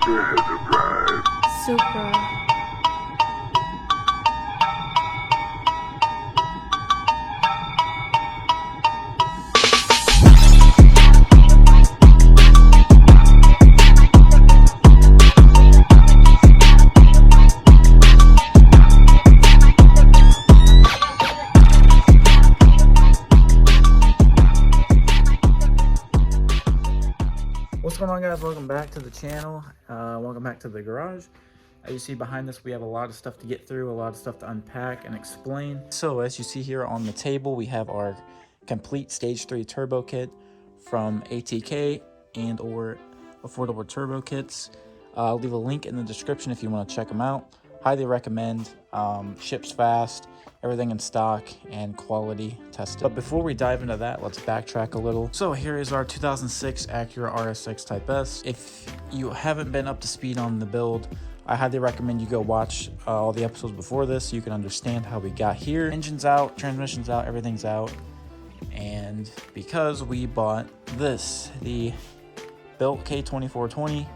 Supra has arrived. Supra. What's going on, guys? Welcome back to the channel. Welcome back to the garage. As you see behind us, we have a lot of stuff to get through, a lot of stuff to unpack and explain. So as you see here on the table, we have our complete stage 3 turbo kit from ATK and or affordable turbo kits. I'll leave a link in the description if you want to check them out. Highly recommend. Ships fast, everything in stock, and quality tested. But before we dive into that, let's backtrack a little. So here is our 2006 Acura rsx-s. If you haven't been up to speed on the build, I highly recommend you go watch all the episodes before this so you can understand how we got here. Engine's out, transmission's out, everything's out. And because we bought this, the built K24 20,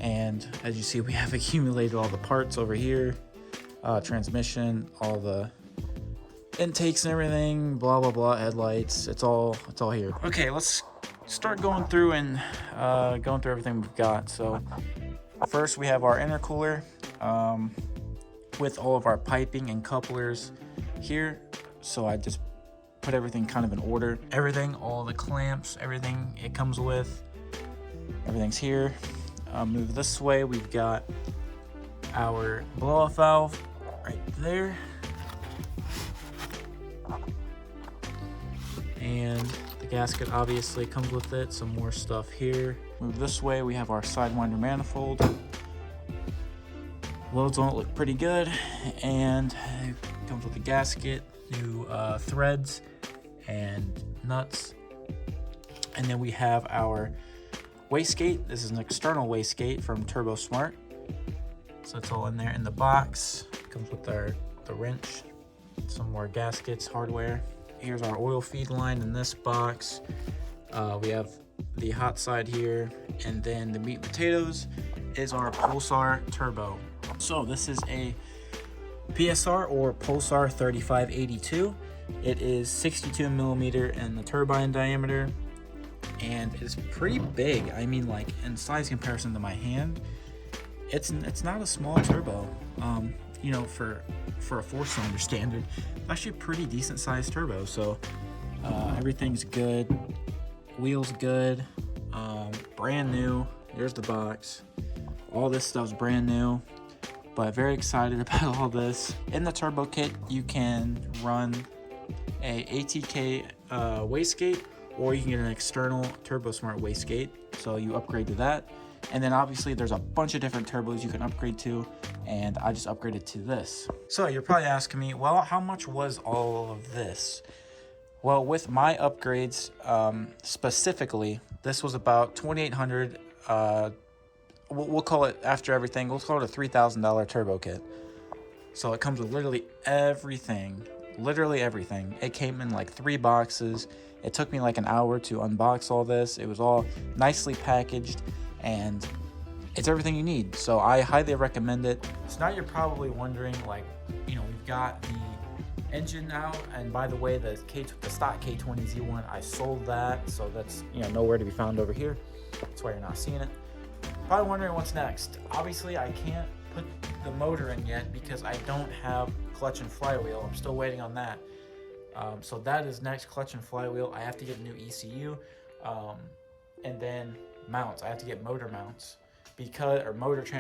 and as you see, we have accumulated all the parts over here, transmission, all the intakes and everything, blah blah blah, headlights, it's all here. Okay, let's start going through and going through everything we've got. So first we have our intercooler with all of our piping and couplers here. So I just put everything kind of in order. Everything, all the clamps, everything it comes with, everything's here. Move this way, we've got our blow-off valve right there, and the gasket obviously comes with it. Some more stuff here. Move this way, we have our sidewinder manifold. Loads on it look pretty good, and it comes with a gasket, new threads and nuts. And then we have our wastegate. This is an external wastegate from Turbo Smart. So it's all in there in the box. Comes with the wrench, some more gaskets, hardware. Here's our oil feed line in this box. We have the hot side here, and then the meat and potatoes is our Pulsar Turbo. So this is a PSR or Pulsar 3582. It is 62 millimeter in the turbine diameter, and it's pretty big. I mean, like in size comparison to my hand, it's not a small turbo. You know, for a 4-cylinder standard, it's actually a pretty decent sized turbo. So everything's good, wheels good, brand new. Here's the box. All this stuff's brand new, but very excited about all this. In the turbo kit, you can run a ATK wastegate, or you can get an external Turbo Smart wastegate, so you upgrade to that. And then obviously there's a bunch of different turbos you can upgrade to, and I just upgraded to this. So you're probably asking me, well, how much was all of this? Well, with my upgrades, specifically, this was about $2,800. We'll call it, after everything, we'll call it a $3,000 turbo kit. So it comes with literally everything. It came in like 3 boxes. It took me like an hour to unbox all this. It was all nicely packaged, and it's everything you need. So I highly recommend it. So now you're probably wondering, like, you know, we've got the engine out, and by the way, the stock K20Z1, I sold that, so that's, you know, nowhere to be found over here. That's why you're not seeing it. Probably wondering what's next. Obviously, I can't put the motor in yet because I don't have clutch and flywheel. I'm still waiting on that. So that is next, clutch and flywheel. I have to get a new ECU, and then mounts. I have to get motor mounts, because, or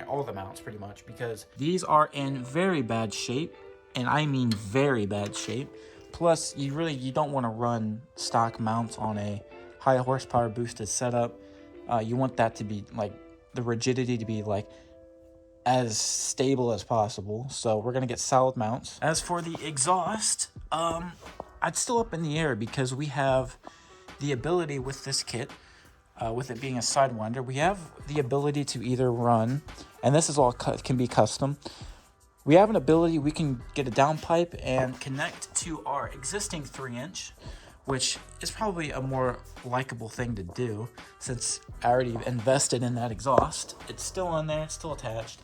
all the mounts pretty much, because these are in very bad shape, and I mean very bad shape. Plus, you don't want to run stock mounts on a high horsepower boosted setup. You want that to be like, the rigidity to be like as stable as possible. So we're gonna get solid mounts. As for the exhaust, it's still up in the air, because we have the ability with this kit, with it being a Sidewinder, we have the ability to either run, and this is all can be custom. We have an ability, we can get a downpipe and connect to our existing 3-inch, which is probably a more likable thing to do since I already invested in that exhaust. It's still on there, it's still attached.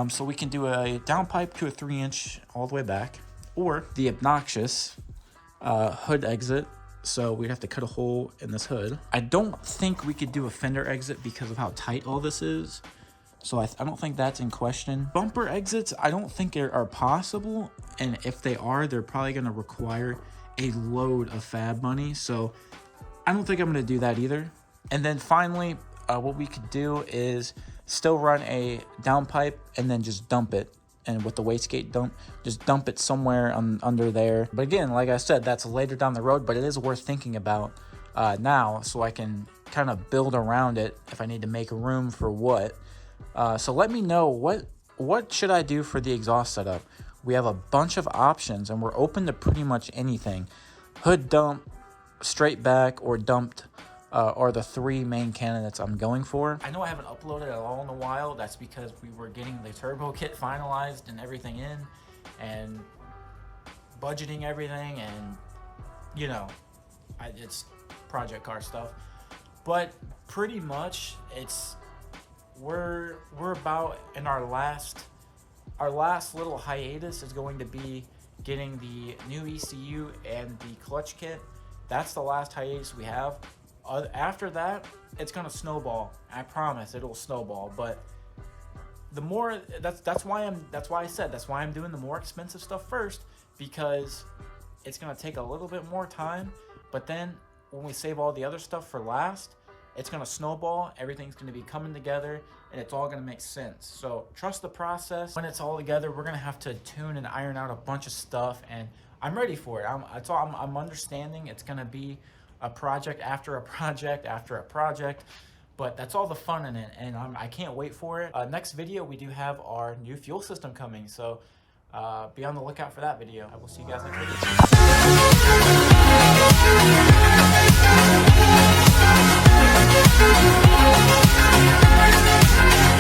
So we can do a downpipe to a 3-inch all the way back, or the obnoxious hood exit. So we'd have to cut a hole in this hood. I don't think we could do a fender exit because of how tight all this is. So I don't think that's in question. Bumper exits, I don't think are possible. And if they are, they're probably gonna require a load of fab money. So I don't think I'm gonna do that either. And then finally, what we could do is still run a downpipe and then just dump it. And with the wastegate dump, just dump it somewhere under there. But again, like I said, that's later down the road, but it is worth thinking about now, so I can kind of build around it if I need to make room for what. So let me know, what should I do for the exhaust setup? We have a bunch of options and we're open to pretty much anything. Hood dump, straight back, or dumped are the 3 main candidates I'm going for. I know I haven't uploaded at all in a while. That's because we were getting the turbo kit finalized and everything in, and budgeting everything, and you know, it's project car stuff. But pretty much we're about in our last little hiatus is going to be getting the new ECU and the clutch kit. That's the last hiatus we have. After that, it's gonna snowball. I promise it'll snowball. But the more that's why I'm doing the more expensive stuff first, because it's gonna take a little bit more time. But then when we save all the other stuff for last, it's gonna snowball. Everything's gonna be coming together, and it's all gonna make sense. So trust the process. When it's all together, we're gonna have to tune and iron out a bunch of stuff, and I'm ready for it. I'm understanding it's gonna be a project after a project after a project, but that's all the fun in it, and I can't wait for it. Next video, we do have our new fuel system coming, so be on the lookout for that video. I will see you guys next video.